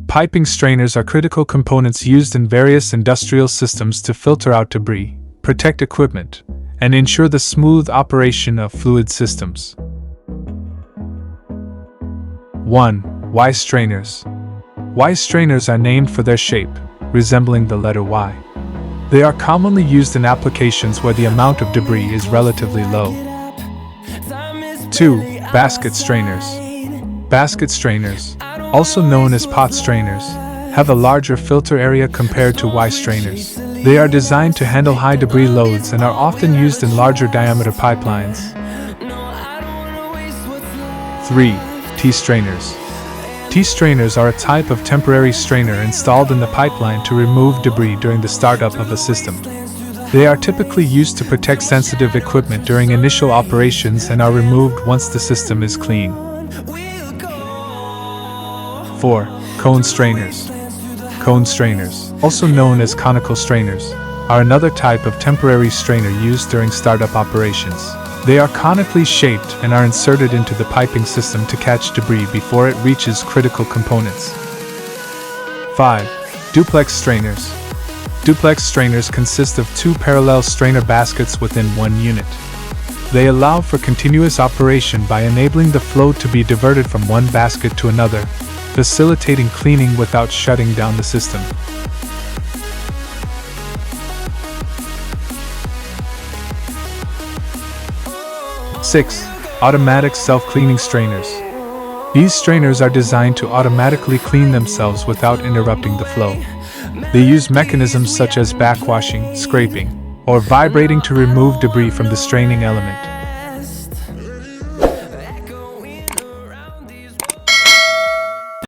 Piping strainers are critical components used in various industrial systems to filter out debris, protect equipment, and ensure the smooth operation of fluid systems. 1. Y strainers. Y strainers are named for their shape, resembling the letter Y. They are commonly used in applications where the amount of debris is relatively low. 2. Basket strainers. Basket strainers, also known as pot strainers, have a larger filter area compared to Y strainers. They are designed to handle high debris loads and are often used in larger diameter pipelines. 3. T strainers. T strainers are a type of temporary strainer installed in the pipeline to remove debris during the startup of a system. They are typically used to protect sensitive equipment during initial operations and are removed once the system is clean. 4. Cone strainers. Cone strainers, also known as conical strainers, are another type of temporary strainer used during startup operations. They are conically shaped and are inserted into the piping system to catch debris before it reaches critical components. 5. Duplex strainers. Duplex strainers consist of two parallel strainer baskets within one unit. They allow for continuous operation by enabling the flow to be diverted from one basket to another, facilitating cleaning without shutting down the system. 6. Automatic self-cleaning strainers. These strainers are designed to automatically clean themselves without interrupting the flow. They use mechanisms such as backwashing, scraping, or vibrating to remove debris from the straining element.